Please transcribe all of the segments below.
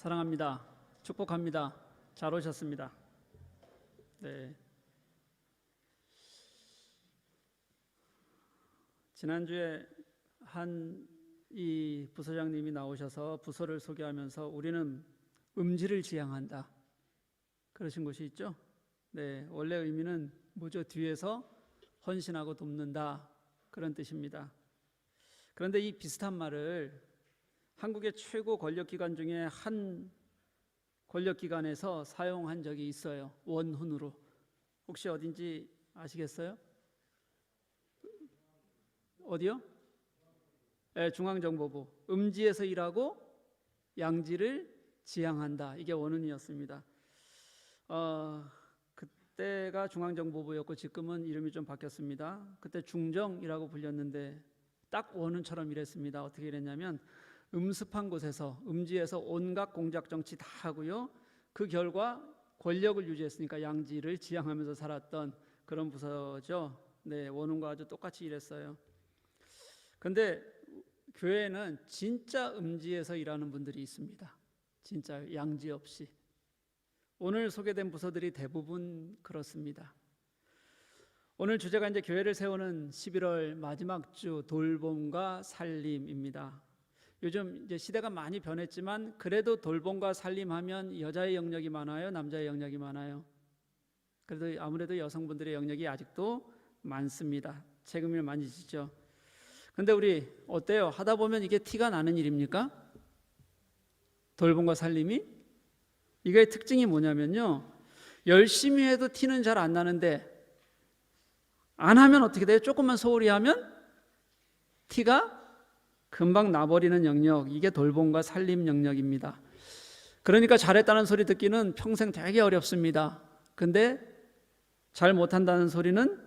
사랑합니다. 축복합니다. 잘 오셨습니다. 네. 지난주에 이 부서장님이 나오셔서 부서를 소개하면서 우리는 음지를 지향한다 그러신 것이 있죠. 네, 원래 의미는 뭐죠? 뒤에서 헌신하고 돕는다 그런 뜻입니다. 그런데 이 비슷한 말을 한국의 최고 권력기관 중에 한 권력기관에서 사용한 적이 있어요. 원훈으로. 혹시 어딘지 아시겠어요? 어디요? 네, 중앙정보부. 음지에서 일하고 양지를 지향한다. 이게 원훈이었습니다. 그때가 중앙정보부였고 지금은 이름이 좀 바뀌었습니다. 그때 중정이라고 불렸는데 딱 원훈처럼 일했습니다. 어떻게 일했냐면 음습한 곳에서 음지에서 온갖 공작 정치 다 하고요. 그 결과 권력을 유지했으니까 양지를 지향하면서 살았던 그런 부서죠. 네, 원훈과 아주 똑같이 일했어요. 근데 교회는 진짜 음지에서 일하는 분들이 있습니다. 진짜 양지 없이. 오늘 소개된 부서들이 대부분 그렇습니다. 오늘 주제가 이제 교회를 세우는 11월 마지막 주 돌봄과 살림입니다. 요즘 이제 시대가 많이 변했지만 그래도 돌봄과 살림하면 여자의 영역이 많아요, 남자의 영역이 많아요? 그래도 아무래도 여성분들의 영역이 아직도 많습니다. 책임을 많이 지죠. 근데 우리 어때요? 하다 보면 이게 티가 나는 일입니까? 돌봄과 살림이? 이거의 특징이 뭐냐면요, 열심히 해도 티는 잘 안 나는데 안 하면 어떻게 돼요? 조금만 소홀히 하면 티가 금방 나버리는 영역, 이게 돌봄과 살림 영역입니다. 그러니까 잘했다는 소리 듣기는 평생 되게 어렵습니다. 근데 잘 못한다는 소리는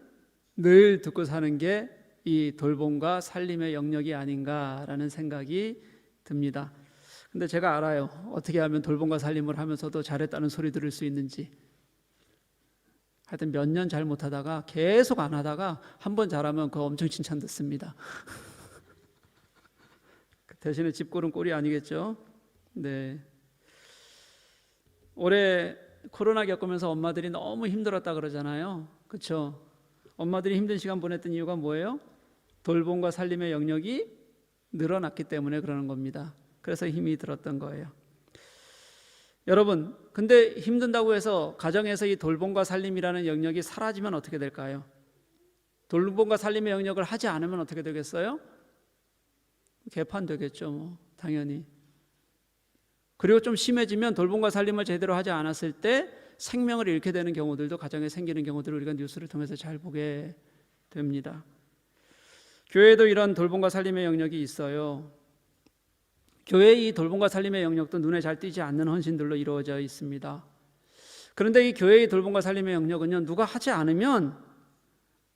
늘 듣고 사는 게 이 돌봄과 살림의 영역이 아닌가라는 생각이 듭니다. 근데 제가 알아요. 어떻게 하면 돌봄과 살림을 하면서도 잘했다는 소리 들을 수 있는지. 하여튼 몇 년 잘 못하다가 계속 안 하다가 한 번 잘하면 그거 엄청 칭찬 듣습니다. 대신에 집고른 꼴이 아니겠죠. 네. 올해 코로나 겪으면서 엄마들이 너무 힘들었다 그러잖아요. 그렇죠? 엄마들이 힘든 시간 보냈던 이유가 뭐예요? 돌봄과 살림의 영역이 늘어났기 때문에 그러는 겁니다. 그래서 힘이 들었던 거예요. 여러분, 근데 힘든다고 해서 가정에서 이 돌봄과 살림이라는 영역이 사라지면 어떻게 될까요? 돌봄과 살림의 영역을 하지 않으면 어떻게 되겠어요? 개판되겠죠, 뭐, 당연히. 그리고 좀 심해지면 돌봄과 살림을 제대로 하지 않았을 때 생명을 잃게 되는 경우들도 가정에 생기는 경우들을 우리가 뉴스를 통해서 잘 보게 됩니다. 교회에도 이런 돌봄과 살림의 영역이 있어요. 교회의 이 돌봄과 살림의 영역도 눈에 잘 띄지 않는 헌신들로 이루어져 있습니다. 그런데 이 교회의 돌봄과 살림의 영역은요, 누가 하지 않으면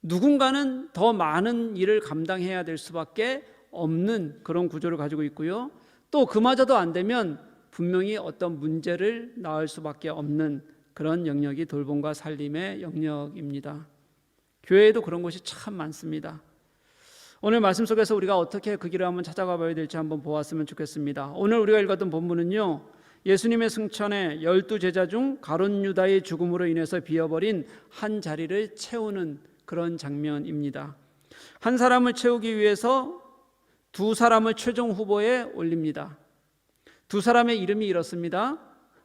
누군가는 더 많은 일을 감당해야 될 수밖에 없는 그런 구조를 가지고 있고요. 또 그마저도 안 되면 분명히 어떤 문제를 낳을 수밖에 없는 그런 영역이 돌봄과 살림의 영역입니다. 교회에도 그런 것이 참 많습니다. 오늘 말씀 속에서 우리가 어떻게 그 길을 한번 찾아가 봐야 될지 한번 보았으면 좋겠습니다. 오늘 우리가 읽었던 본문은요, 예수님의 승천에 12제자 중 가룟 유다의 죽음으로 인해서 비어버린 한 자리를 채우는 그런 장면입니다. 한 사람을 채우기 위해서 두 사람을 최종 후보에 올립니다. 두 사람의 이름이 이렇습니다.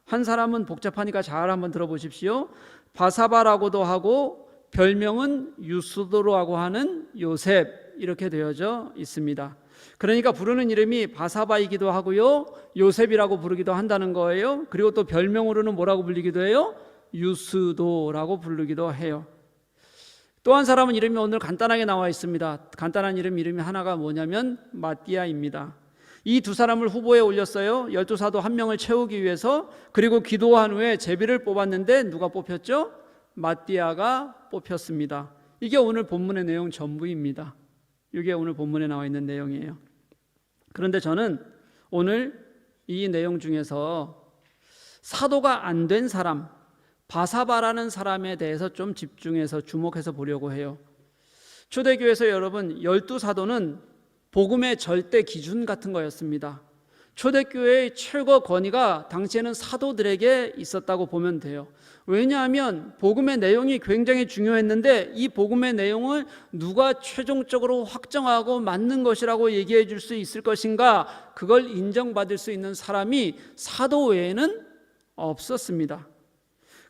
한 사람은 복잡하니까 잘 한번 들어보십시오. 바사바라고도 하고 별명은 유스도라고 하는 요셉, 이렇게 되어져 있습니다. 그러니까 부르는 이름이 바사바이기도 하고요, 요셉이라고 부르기도 한다는 거예요. 그리고 또 별명으로는 뭐라고 불리기도 해요? 유스도라고 부르기도 해요. 또 한 사람은 이름이 오늘 간단하게 나와 있습니다. 간단한 이름이 하나가 뭐냐면 마띠아입니다. 이 두 사람을 후보에 올렸어요. 12사도 한 명을 채우기 위해서. 그리고 기도한 후에 제비를 뽑았는데 누가 뽑혔죠? 마띠아가 뽑혔습니다. 이게 오늘 본문의 내용 전부입니다. 이게 오늘 본문에 나와 있는 내용이에요. 그런데 저는 오늘 이 내용 중에서 사도가 안 된 사람, 바사바라는 사람에 대해서 좀 집중해서 주목해서 보려고 해요. 초대교회에서 여러분 12사도는 복음의 절대 기준 같은 거였습니다. 초대교회의 최고 권위가 당시에는 사도들에게 있었다고 보면 돼요. 왜냐하면 복음의 내용이 굉장히 중요했는데 이 복음의 내용을 누가 최종적으로 확정하고 맞는 것이라고 얘기해 줄 수 있을 것인가, 그걸 인정받을 수 있는 사람이 사도 외에는 없었습니다.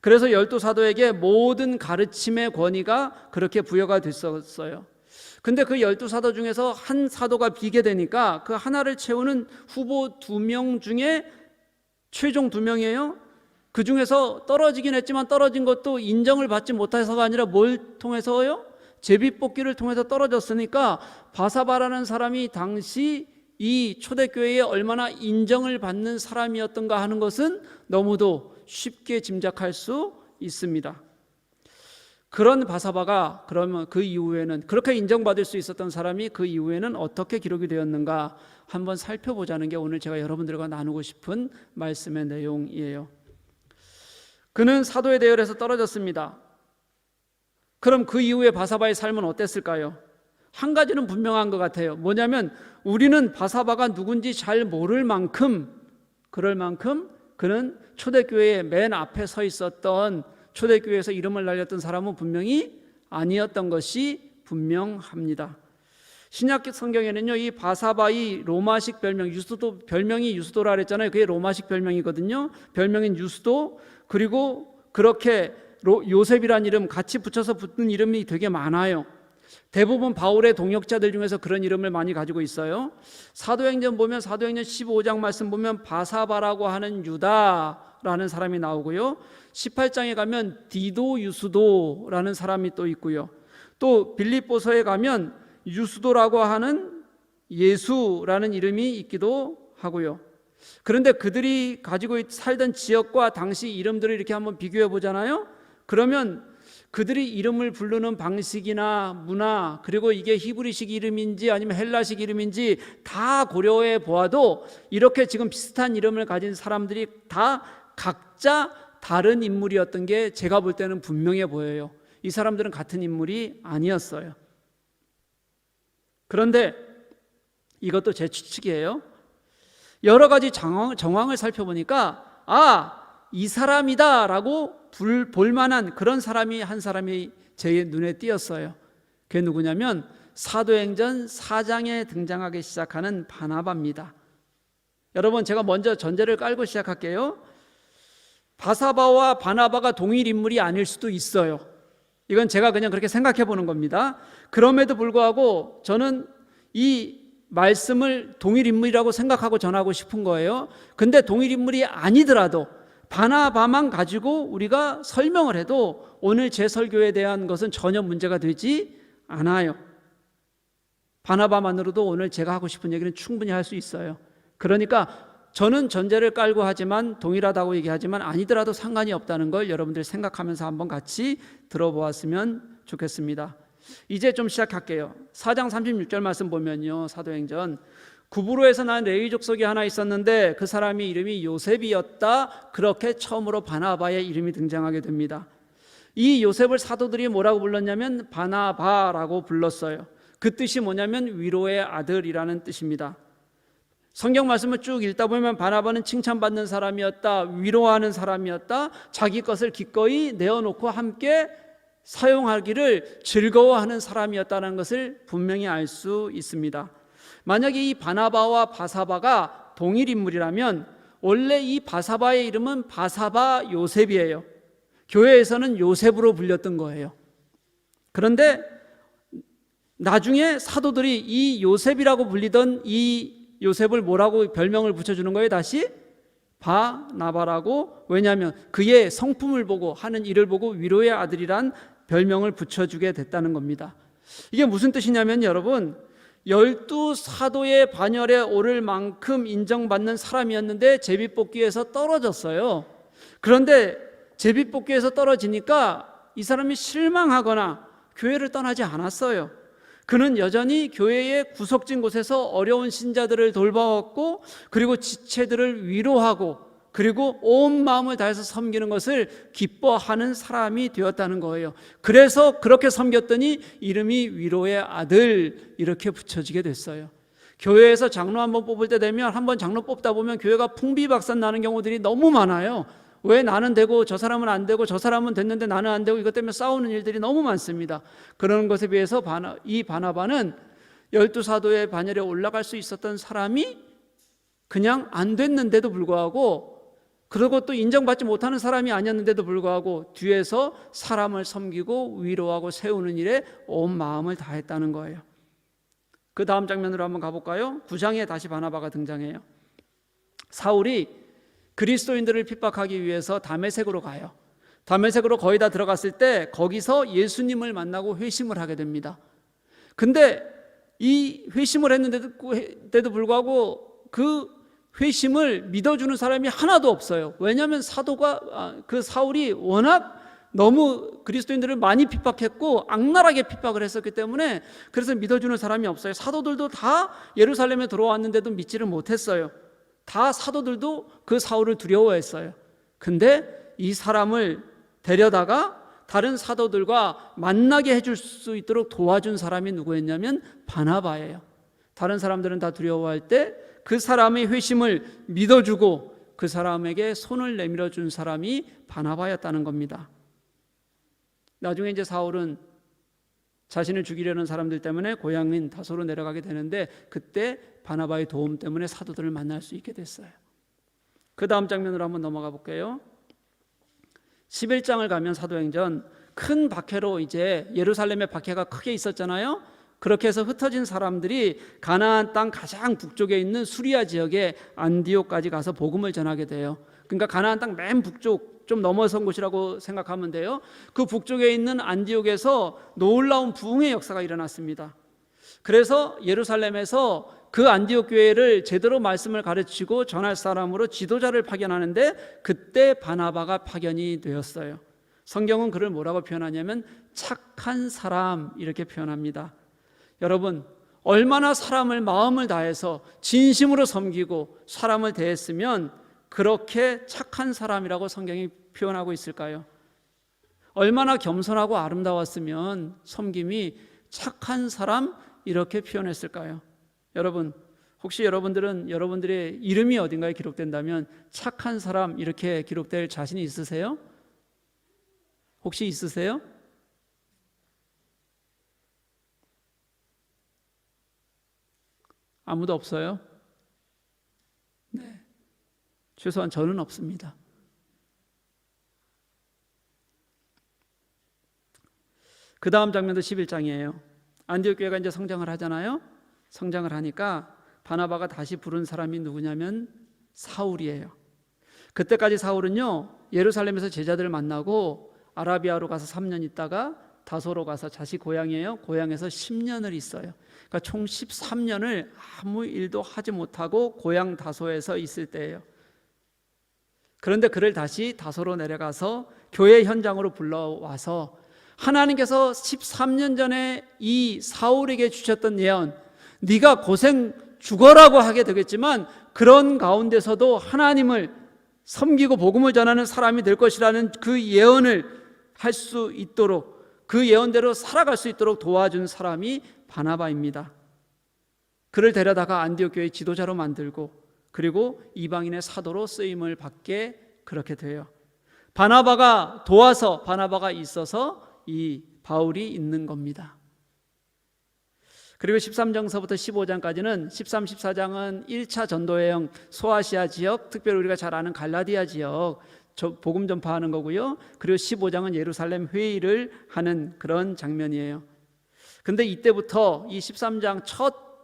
그래서 12사도에게 모든 가르침의 권위가 그렇게 부여가 됐었어요. 근데 그 12사도 중에서 한 사도가 비게 되니까 그 하나를 채우는 후보 2명 중에 최종 2명이에요. 그 중에서 떨어지긴 했지만 떨어진 것도 인정을 받지 못해서가 아니라 뭘 통해서요? 제비뽑기를 통해서 떨어졌으니까 바사바라는 사람이 당시 이 초대교회에 얼마나 인정을 받는 사람이었던가 하는 것은 너무도 쉽게 짐작할 수 있습니다. 그런 바사바가 그러면 그 이후에는, 그렇게 인정받을 수 있었던 사람이 그 이후에는 어떻게 기록이 되었는가 한번 살펴보자는 게 오늘 제가 여러분들과 나누고 싶은 말씀의 내용이에요. 그는 사도의 대열에서 떨어졌습니다. 그럼 그 이후에 바사바의 삶은 어땠을까요? 한 가지는 분명한 것 같아요. 뭐냐면 우리는 바사바가 누군지 잘 모를 만큼, 그럴 만큼 그는 초대교회의 맨 앞에 서 있었던, 초대교회에서 이름을 날렸던 사람은 분명히 아니었던 것이 분명합니다. 신약 성경에는요, 이 바사바의 로마식 별명, 유스도, 별명이 유스도라 그랬잖아요. 그게 로마식 별명이거든요. 별명인 유스도, 그리고 그렇게 요셉이라는 이름 같이 붙여서 붙는 이름이 되게 많아요. 대부분 바울의 동역자들 중에서 그런 이름을 많이 가지고 있어요. 사도행전 보면, 사도행전 15장 말씀 보면 바사바라고 하는 유다라는 사람이 나오고요, 18장에 가면 디도 유스도라는 사람이 또 있고요, 또 빌립보서에 가면 유스도라고 하는 예수라는 이름이 있기도 하고요. 그런데 그들이 가지고 살던 지역과 당시 이름들을 이렇게 한번 비교해 보잖아요. 그러면 그들이 이름을 부르는 방식이나 문화, 그리고 이게 히브리식 이름인지 아니면 헬라식 이름인지 다 고려해 보아도 이렇게 지금 비슷한 이름을 가진 사람들이 다 각자 다른 인물이었던 게 제가 볼 때는 분명해 보여요. 이 사람들은 같은 인물이 아니었어요. 그런데 이것도 제 추측이에요. 여러 가지 정황을 살펴보니까 이 사람이다 라고 볼만한 그런 사람이 한 사람이 제 눈에 띄었어요. 그게 누구냐면 사도행전 4장에 등장하기 시작하는 바나바입니다. 여러분, 제가 먼저 전제를 깔고 시작할게요. 바사바와 바나바가 동일 인물이 아닐 수도 있어요. 이건 제가 그냥 그렇게 생각해 보는 겁니다. 그럼에도 불구하고 저는 이 말씀을 동일 인물이라고 생각하고 전하고 싶은 거예요. 근데 동일 인물이 아니더라도 바나바만 가지고 우리가 설명을 해도 오늘 제 설교에 대한 것은 전혀 문제가 되지 않아요. 바나바만으로도 오늘 제가 하고 싶은 얘기는 충분히 할 수 있어요. 그러니까 저는 전제를 깔고 하지만, 동일하다고 얘기하지만 아니더라도 상관이 없다는 걸 여러분들 생각하면서 한번 같이 들어보았으면 좋겠습니다. 이제 좀 시작할게요. 4장 36절 말씀 보면요, 사도행전, 구브로에서 난 레위 족속이 하나 있었는데 그 사람이 이름이 요셉이었다. 그렇게 처음으로 바나바의 이름이 등장하게 됩니다. 이 요셉을 사도들이 뭐라고 불렀냐면 바나바라고 불렀어요. 그 뜻이 뭐냐면 위로의 아들이라는 뜻입니다. 성경 말씀을 쭉 읽다 보면 바나바는 칭찬받는 사람이었다, 위로하는 사람이었다, 자기 것을 기꺼이 내어놓고 함께 사용하기를 즐거워하는 사람이었다는 것을 분명히 알 수 있습니다. 만약에 이 바나바와 바사바가 동일 인물이라면 원래 이 바사바의 이름은 바사바 요셉이에요. 교회에서는 요셉으로 불렸던 거예요. 그런데 나중에 사도들이 이 요셉이라고 불리던 이 요셉을 뭐라고 별명을 붙여주는 거예요? 다시 바나바라고. 왜냐하면 그의 성품을 보고 하는 일을 보고 위로의 아들이란 별명을 붙여주게 됐다는 겁니다. 이게 무슨 뜻이냐면 여러분, 12사도의 반열에 오를 만큼 인정받는 사람이었는데 제비뽑기에서 떨어졌어요. 그런데 제비뽑기에서 떨어지니까 이 사람이 실망하거나 교회를 떠나지 않았어요. 그는 여전히 교회의 구석진 곳에서 어려운 신자들을 돌봐왔고, 그리고 지체들을 위로하고, 그리고 온 마음을 다해서 섬기는 것을 기뻐하는 사람이 되었다는 거예요. 그래서 그렇게 섬겼더니 이름이 위로의 아들 이렇게 붙여지게 됐어요. 교회에서 장로 한번 뽑을 때 되면 한번 장로 뽑다 보면 교회가 풍비박산 나는 경우들이 너무 많아요. 왜 나는 되고 저 사람은 안 되고 저 사람은 됐는데 나는 안 되고 이것 때문에 싸우는 일들이 너무 많습니다. 그런 것에 비해서 이 바나바는 12사도의 반열에 올라갈 수 있었던 사람이 그냥 안 됐는데도 불구하고, 그리고 또 인정받지 못하는 사람이 아니었는데도 불구하고 뒤에서 사람을 섬기고 위로하고 세우는 일에 온 마음을 다했다는 거예요. 그 다음 장면으로 한번 가볼까요? 9장에 다시 바나바가 등장해요. 사울이 그리스도인들을 핍박하기 위해서 다메섹으로 가요. 다메섹으로 거의 다 들어갔을 때 거기서 예수님을 만나고 회심을 하게 됩니다. 근데 이 회심을 했는데도 불구하고 그 회심을 믿어주는 사람이 하나도 없어요. 왜냐하면 그 사울이 워낙 너무 그리스도인들을 많이 핍박했고 악랄하게 핍박을 했었기 때문에 그래서 믿어주는 사람이 없어요. 사도들도 다 예루살렘에 들어왔는데도 믿지를 못했어요. 다 사도들도 그 사울을 두려워했어요. 근데 이 사람을 데려다가 다른 사도들과 만나게 해줄 수 있도록 도와준 사람이 누구였냐면 바나바예요. 다른 사람들은 다 두려워할 때 그 사람의 회심을 믿어주고 그 사람에게 손을 내밀어 준 사람이 바나바였다는 겁니다. 나중에 이제 사울은 자신을 죽이려는 사람들 때문에 고향인 다소로 내려가게 되는데 그때 바나바의 도움 때문에 사도들을 만날 수 있게 됐어요. 그 다음 장면으로 한번 넘어가 볼게요. 11장을 가면 사도행전, 큰 박해로 이제 예루살렘에 박해가 크게 있었잖아요. 그렇게 해서 흩어진 사람들이 가나안 땅 가장 북쪽에 있는 수리아 지역의 안디옥까지 가서 복음을 전하게 돼요. 그러니까 가나안 땅 맨 북쪽 좀 넘어선 곳이라고 생각하면 돼요. 그 북쪽에 있는 안디옥에서 놀라운 부흥의 역사가 일어났습니다. 그래서 예루살렘에서 그 안디옥 교회를 제대로 말씀을 가르치고 전할 사람으로 지도자를 파견하는데 그때 바나바가 파견이 되었어요. 성경은 그를 뭐라고 표현하냐면 착한 사람 이렇게 표현합니다. 여러분, 얼마나 사람을 마음을 다해서 진심으로 섬기고 사람을 대했으면 그렇게 착한 사람이라고 성경이 표현하고 있을까요? 얼마나 겸손하고 아름다웠으면 섬김이 착한 사람 이렇게 표현했을까요? 여러분, 혹시 여러분들은 여러분들의 이름이 어딘가에 기록된다면 착한 사람 이렇게 기록될 자신이 있으세요? 혹시 있으세요? 아무도 없어요? 네, 최소한 저는 없습니다. 그 다음 장면도 11장이에요. 안디옥 교회가 이제 성장을 하잖아요. 성장을 하니까 바나바가 다시 부른 사람이 누구냐면 사울이에요. 그때까지 사울은요, 예루살렘에서 제자들을 만나고 아라비아로 가서 3년 있다가 다소로 가서 자식 고향이에요. 고향에서 10년을 있어요. 그러니까 총 13년을 아무 일도 하지 못하고 고향 다소에서 있을 때예요. 그런데 그를 다시 다소로 내려가서 교회 현장으로 불러와서 하나님께서 13년 전에 이 사울에게 주셨던 예언, 네가 고생 죽어라고 하게 되겠지만 그런 가운데서도 하나님을 섬기고 복음을 전하는 사람이 될 것이라는 그 예언을 할 수 있도록, 그 예언대로 살아갈 수 있도록 도와준 사람이 바나바입니다. 그를 데려다가 안디옥 교회의 지도자로 만들고 그리고 이방인의 사도로 쓰임을 받게 그렇게 돼요. 바나바가 도와서, 바나바가 있어서 이 바울이 있는 겁니다. 그리고 13장서부터 15장까지는 13, 14장은 1차 전도여행 소아시아 지역, 특별히 우리가 잘 아는 갈라디아 지역 복음 전파하는 거고요. 그리고 15장은 예루살렘 회의를 하는 그런 장면이에요. 근데 이때부터 이 13장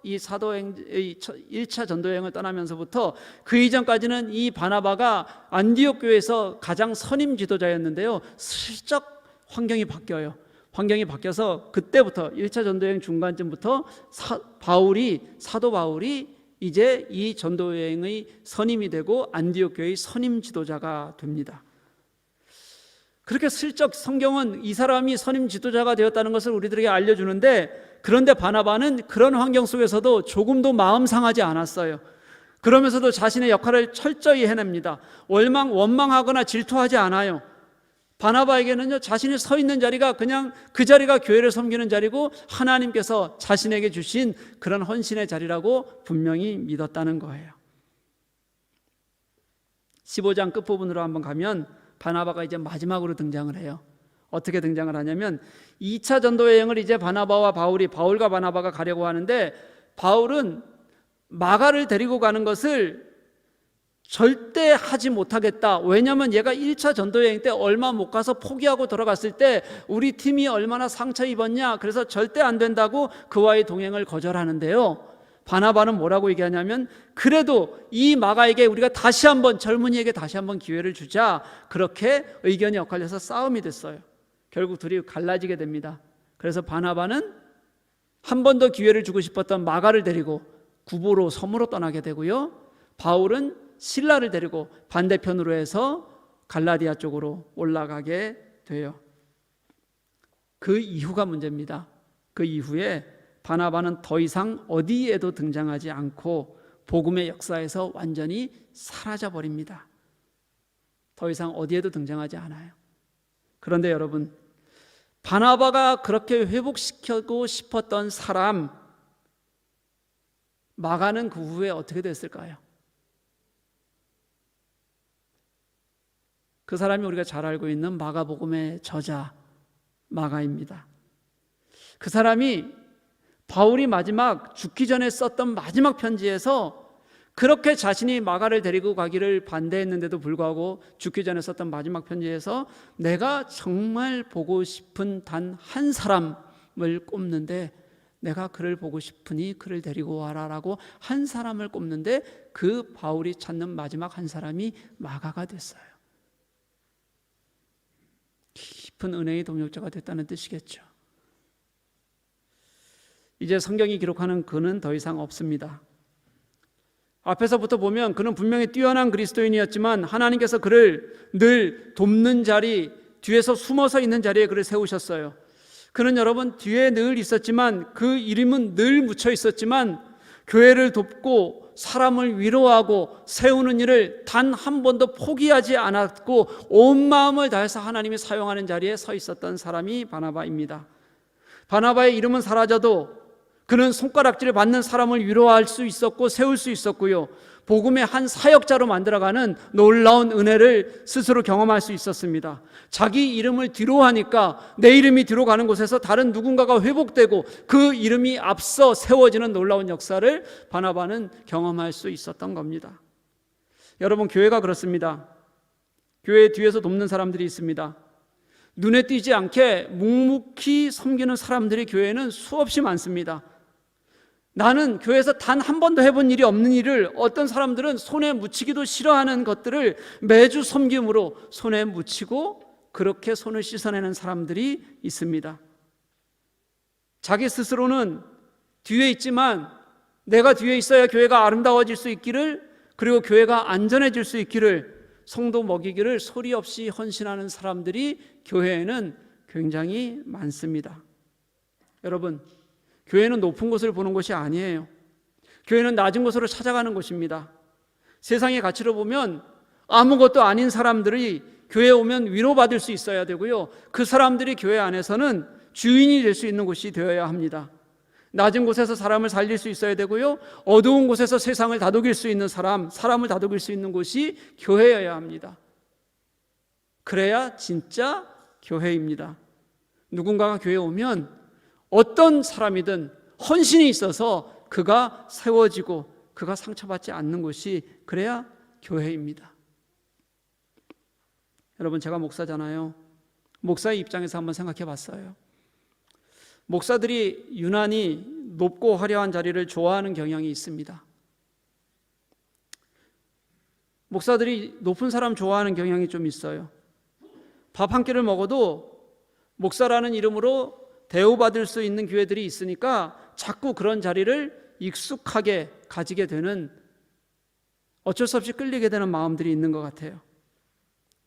이 사도행 1차 전도여행을 떠나면서부터 그 이전까지는 이 바나바가 안디옥 교회에서 가장 선임 지도자였는데요. 슬쩍 환경이 바뀌어요. 환경이 바뀌어서 그때부터 1차 전도여행 중간쯤부터 사도 바울이 이제 이 전도여행의 선임이 되고 안디옥 교회의 선임 지도자가 됩니다. 그렇게 슬쩍 성경은 이 사람이 선임 지도자가 되었다는 것을 우리들에게 알려주는데, 그런데 바나바는 그런 환경 속에서도 조금도 마음 상하지 않았어요. 그러면서도 자신의 역할을 철저히 해냅니다. 원망하거나 질투하지 않아요. 바나바에게는요, 자신이 서 있는 자리가 그냥 그 자리가 교회를 섬기는 자리고 하나님께서 자신에게 주신 그런 헌신의 자리라고 분명히 믿었다는 거예요. 15장 끝부분으로 한번 가면 바나바가 이제 마지막으로 등장을 해요. 어떻게 등장을 하냐면 2차 전도 여행을 이제 바울과 바나바가 가려고 하는데, 바울은 마가를 데리고 가는 것을 절대 하지 못하겠다. 왜냐하면 얘가 1차 전도여행 때 얼마 못 가서 포기하고 돌아갔을 때 우리 팀이 얼마나 상처 입었냐. 그래서 절대 안 된다고 그와의 동행을 거절하는데요, 바나바는 뭐라고 얘기하냐면, 그래도 이 마가에게 우리가 다시 한번, 젊은이에게 다시 한번 기회를 주자. 그렇게 의견이 엇갈려서 싸움이 됐어요. 결국 둘이 갈라지게 됩니다. 그래서 바나바는 한 번 더 기회를 주고 싶었던 마가를 데리고 구보로, 섬으로 떠나게 되고요, 바울은 실라를 데리고 반대편으로 해서 갈라디아 쪽으로 올라가게 돼요. 그 이후가 문제입니다. 그 이후에 바나바는 더 이상 어디에도 등장하지 않고 복음의 역사에서 완전히 사라져 버립니다. 더 이상 어디에도 등장하지 않아요. 그런데 여러분, 바나바가 그렇게 회복시키고 싶었던 사람 마가는 그 후에 어떻게 됐을까요? 그 사람이 우리가 잘 알고 있는 마가복음의 저자 마가입니다. 그 사람이 바울이 마지막 죽기 전에 썼던 마지막 편지에서 그렇게 자신이 마가를 데리고 가기를 반대했는데도 불구하고 죽기 전에 썼던 마지막 편지에서 내가 정말 보고 싶은 단 한 사람을 꼽는데, 내가 그를 보고 싶으니 그를 데리고 와라 라고 한 사람을 꼽는데, 그 바울이 찾는 마지막 한 사람이 마가가 됐어요. 깊은 은혜의 동역자가 됐다는 뜻이겠죠. 이제 성경이 기록하는 그는 더 이상 없습니다. 앞에서부터 보면 그는 분명히 뛰어난 그리스도인이었지만 하나님께서 그를 늘 돕는 자리, 뒤에서 숨어서 있는 자리에 그를 세우셨어요. 그는 여러분 뒤에 늘 있었지만, 그 이름은 늘 묻혀 있었지만, 교회를 돕고 사람을 위로하고 세우는 일을 단 한 번도 포기하지 않았고 온 마음을 다해서 하나님이 사용하는 자리에 서 있었던 사람이 바나바입니다. 바나바의 이름은 사라져도 그는 손가락질을 받는 사람을 위로할 수 있었고 세울 수 있었고요, 복음의 한 사역자로 만들어가는 놀라운 은혜를 스스로 경험할 수 있었습니다. 자기 이름을 뒤로 하니까 내 이름이 뒤로 가는 곳에서 다른 누군가가 회복되고 그 이름이 앞서 세워지는 놀라운 역사를 바나바는 경험할 수 있었던 겁니다. 여러분, 교회가 그렇습니다. 교회 뒤에서 돕는 사람들이 있습니다. 눈에 띄지 않게 묵묵히 섬기는 사람들이 교회에는 수없이 많습니다. 나는 교회에서 단 한 번도 해본 일이 없는 일을 어떤 사람들은 손에 묻히기도 싫어하는 것들을 매주 섬김으로 손에 묻히고 그렇게 손을 씻어내는 사람들이 있습니다. 자기 스스로는 뒤에 있지만 내가 뒤에 있어야 교회가 아름다워질 수 있기를, 그리고 교회가 안전해질 수 있기를, 성도 먹이기를 소리 없이 헌신하는 사람들이 교회에는 굉장히 많습니다. 여러분, 교회는 높은 곳을 보는 것이 아니에요. 교회는 낮은 곳으로 찾아가는 곳입니다. 세상의 가치로 보면 아무것도 아닌 사람들이 교회에 오면 위로받을 수 있어야 되고요, 그 사람들이 교회 안에서는 주인이 될 수 있는 곳이 되어야 합니다. 낮은 곳에서 사람을 살릴 수 있어야 되고요, 어두운 곳에서 세상을 다독일 수 있는 사람을 다독일 수 있는 곳이 교회여야 합니다. 그래야 진짜 교회입니다. 누군가가 교회에 오면 어떤 사람이든 헌신이 있어서 그가 세워지고 그가 상처받지 않는 곳이, 그래야 교회입니다. 여러분, 제가 목사잖아요. 목사의 입장에서 한번 생각해 봤어요. 목사들이 유난히 높고 화려한 자리를 좋아하는 경향이 있습니다. 목사들이 높은 사람 좋아하는 경향이 좀 있어요. 밥 한 끼를 먹어도 목사라는 이름으로 대우받을 수 있는 교회들이 있으니까 자꾸 그런 자리를 익숙하게 가지게 되는, 어쩔 수 없이 끌리게 되는 마음들이 있는 것 같아요.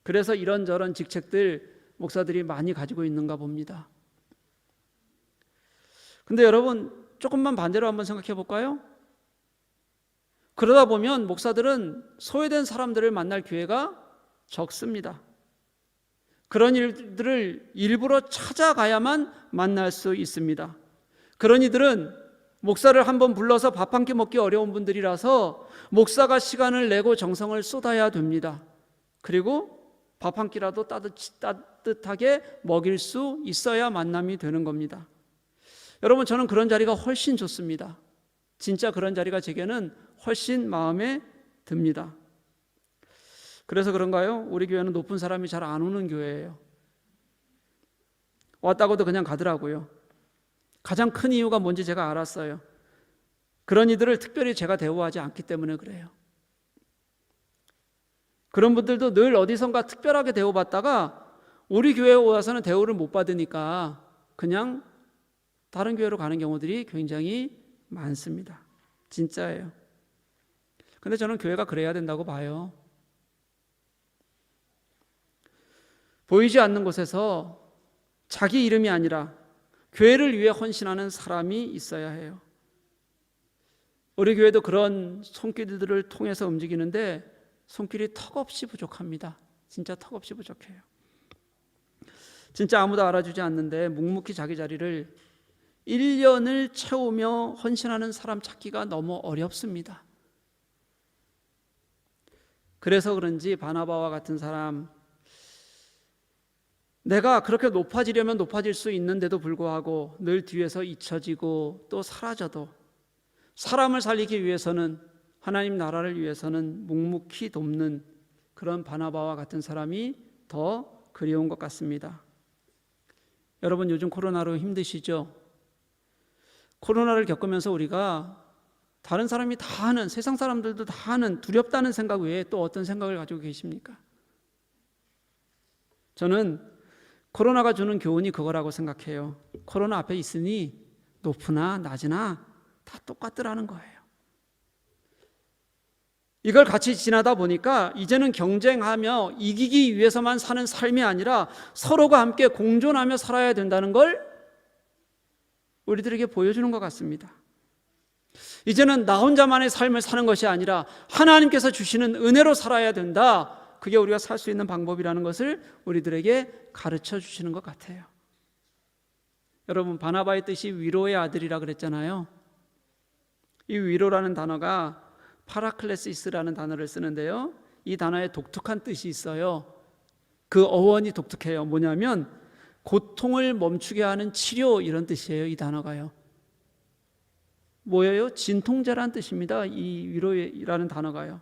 그래서 이런저런 직책들 목사들이 많이 가지고 있는가 봅니다. 근데 여러분, 조금만 반대로 한번 생각해 볼까요? 그러다 보면 목사들은 소외된 사람들을 만날 기회가 적습니다. 그런 일들을 일부러 찾아가야만 만날 수 있습니다. 그런 이들은 목사를 한번 불러서 밥 한 끼 먹기 어려운 분들이라서 목사가 시간을 내고 정성을 쏟아야 됩니다. 그리고 밥 한 끼라도 따뜻하게 먹일 수 있어야 만남이 되는 겁니다. 여러분, 저는 그런 자리가 훨씬 좋습니다. 진짜 그런 자리가 제게는 훨씬 마음에 듭니다. 그래서 그런가요? 우리 교회는 높은 사람이 잘 안 오는 교회예요. 왔다고도 그냥 가더라고요. 가장 큰 이유가 뭔지 제가 알았어요. 그런 이들을 특별히 제가 대우하지 않기 때문에 그래요. 그런 분들도 늘 어디선가 특별하게 대우받다가 우리 교회에 와서는 대우를 못 받으니까 그냥 다른 교회로 가는 경우들이 굉장히 많습니다. 진짜예요. 근데 저는 교회가 그래야 된다고 봐요. 보이지 않는 곳에서 자기 이름이 아니라 교회를 위해 헌신하는 사람이 있어야 해요. 우리 교회도 그런 손길들을 통해서 움직이는데 손길이 턱없이 부족합니다. 진짜 턱없이 부족해요. 진짜 아무도 알아주지 않는데 묵묵히 자기 자리를 1년을 채우며 헌신하는 사람 찾기가 너무 어렵습니다. 그래서 그런지 바나바와 같은 사람, 내가 그렇게 높아지려면 높아질 수 있는데도 불구하고 늘 뒤에서 잊혀지고 또 사라져도 사람을 살리기 위해서는, 하나님 나라를 위해서는 묵묵히 돕는 그런 바나바와 같은 사람이 더 그리운 것 같습니다. 여러분, 요즘 코로나로 힘드시죠? 코로나를 겪으면서 우리가 다른 사람이 다 하는, 세상 사람들도 다 하는 두렵다는 생각 외에 또 어떤 생각을 가지고 계십니까? 저는 코로나가 주는 교훈이 그거라고 생각해요. 코로나 앞에 있으니 높으나 낮으나 다 똑같더라는 거예요. 이걸 같이 지나다 보니까 이제는 경쟁하며 이기기 위해서만 사는 삶이 아니라 서로가 함께 공존하며 살아야 된다는 걸 우리들에게 보여주는 것 같습니다. 이제는 나 혼자만의 삶을 사는 것이 아니라 하나님께서 주시는 은혜로 살아야 된다. 그게 우리가 살 수 있는 방법이라는 것을 우리들에게 가르쳐 주시는 것 같아요. 여러분, 바나바의 뜻이 위로의 아들이라 그랬잖아요. 이 위로라는 단어가 파라클레시스라는 단어를 쓰는데요, 이 단어에 독특한 뜻이 있어요. 그 어원이 독특해요. 뭐냐면 고통을 멈추게 하는 치료, 이런 뜻이에요. 이 단어가요. 뭐예요? 진통제라는 뜻입니다. 이 위로라는 단어가요.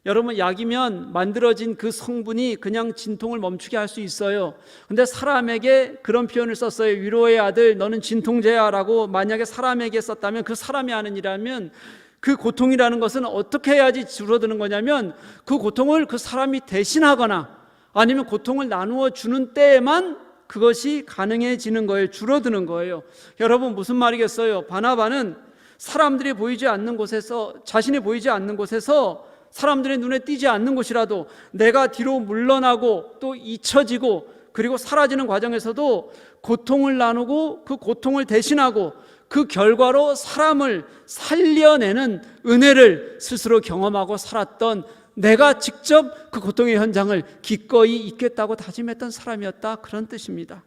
여러분, 약이면 만들어진 그 성분이 그냥 진통을 멈추게 할 수 있어요. 근데 사람에게 그런 표현을 썼어요. 위로의 아들, 너는 진통제야 라고 만약에 사람에게 썼다면, 그 사람이 하는 일이라면 그 고통이라는 것은 어떻게 해야지 줄어드는 거냐면 그 고통을 그 사람이 대신하거나 아니면 고통을 나누어 주는 때에만 그것이 가능해지는 거예요. 줄어드는 거예요. 여러분, 무슨 말이겠어요? 바나바는 사람들이 보이지 않는 곳에서, 자신이 보이지 않는 곳에서, 사람들의 눈에 띄지 않는 곳이라도 내가 뒤로 물러나고 또 잊혀지고 그리고 사라지는 과정에서도 고통을 나누고 그 고통을 대신하고 그 결과로 사람을 살려내는 은혜를 스스로 경험하고 살았던, 내가 직접 그 고통의 현장을 기꺼이 잊겠다고 다짐했던 사람이었다, 그런 뜻입니다.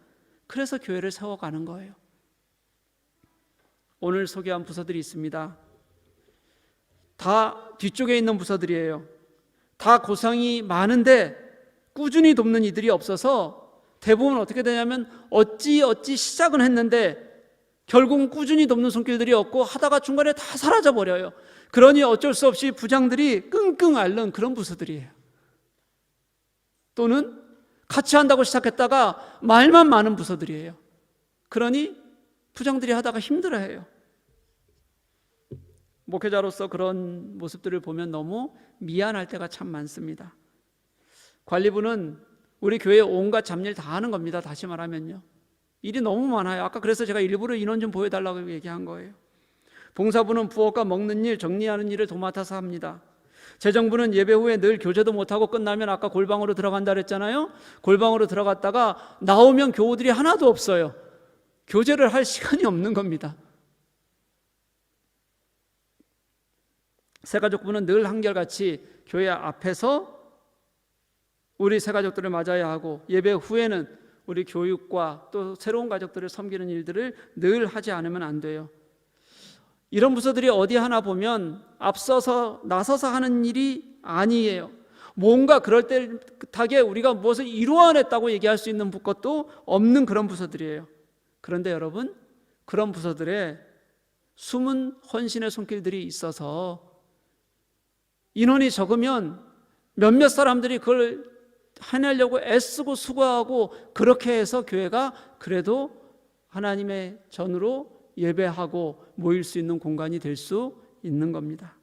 그래서 교회를 세워가는 거예요. 오늘 소개한 부서들이 있습니다. 다 뒤쪽에 있는 부서들이에요. 다 고상이 많은데 꾸준히 돕는 이들이 없어서 대부분 어떻게 되냐면 어찌 시작은 했는데 결국은 꾸준히 돕는 손길들이 없고 하다가 중간에 다 사라져 버려요. 그러니 어쩔 수 없이 부장들이 끙끙 앓는 그런 부서들이에요. 또는 같이 한다고 시작했다가 말만 많은 부서들이에요. 그러니 부장들이 하다가 힘들어해요. 목회자로서 그런 모습들을 보면 너무 미안할 때가 참 많습니다. 관리부는 우리 교회 온갖 잡일 다 하는 겁니다. 다시 말하면요, 일이 너무 많아요. 아까 그래서 제가 일부러 인원 좀 보여달라고 얘기한 거예요. 봉사부는 부엌과 먹는 일, 정리하는 일을 도맡아서 합니다. 재정부는 예배 후에 늘 교제도 못하고 끝나면 아까 골방으로 들어간다 그랬잖아요. 골방으로 들어갔다가 나오면 교우들이 하나도 없어요. 교제를 할 시간이 없는 겁니다. 새가족부는 늘 한결같이 교회 앞에서 우리 새 가족들을 맞아야 하고 예배 후에는 우리 교육과 또 새로운 가족들을 섬기는 일들을 늘 하지 않으면 안 돼요. 이런 부서들이 어디 하나 보면 앞서서 나서서 하는 일이 아니에요. 뭔가 그럴듯하게 우리가 무엇을 이루어냈다고 얘기할 수 있는 것도 없는 그런 부서들이에요. 그런데 여러분, 그런 부서들에 숨은 헌신의 손길들이 있어서 인원이 적으면 몇몇 사람들이 그걸 해내려고 애쓰고 수고하고 그렇게 해서 교회가 그래도 하나님의 전으로 예배하고 모일 수 있는 공간이 될 수 있는 겁니다.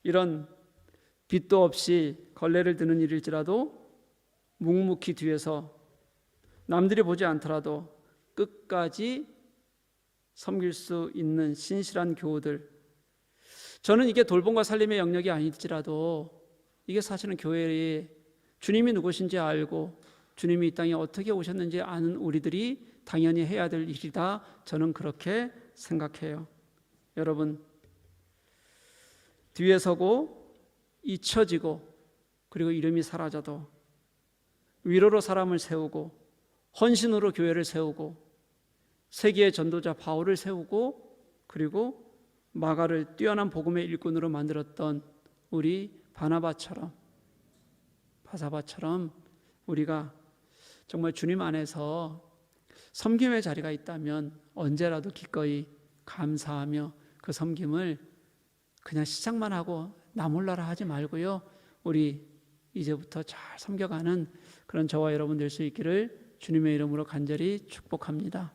이런 빚도 없이 걸레를 드는 일일지라도 묵묵히 뒤에서 남들이 보지 않더라도 끝까지 섬길 수 있는 신실한 교우들, 저는 이게 돌봄과 살림의 영역이 아닐지라도 이게 사실은 교회에 주님이 누구신지 알고 주님이 이 땅에 어떻게 오셨는지 아는 우리들이 당연히 해야 될 일이다, 저는 그렇게 생각해요. 여러분, 뒤에 서고 잊혀지고 그리고 이름이 사라져도 위로로 사람을 세우고 헌신으로 교회를 세우고 세계의 전도자 바울을 세우고 그리고 마가를 뛰어난 복음의 일꾼으로 만들었던 우리 바나바처럼 바사바처럼 우리가 정말 주님 안에서 섬김의 자리가 있다면 언제라도 기꺼이 감사하며 그 섬김을 그냥 시작만 하고 나 몰라라 하지 말고요, 우리 이제부터 잘 섬겨가는 그런 저와 여러분 될 수 있기를 주님의 이름으로 간절히 축복합니다.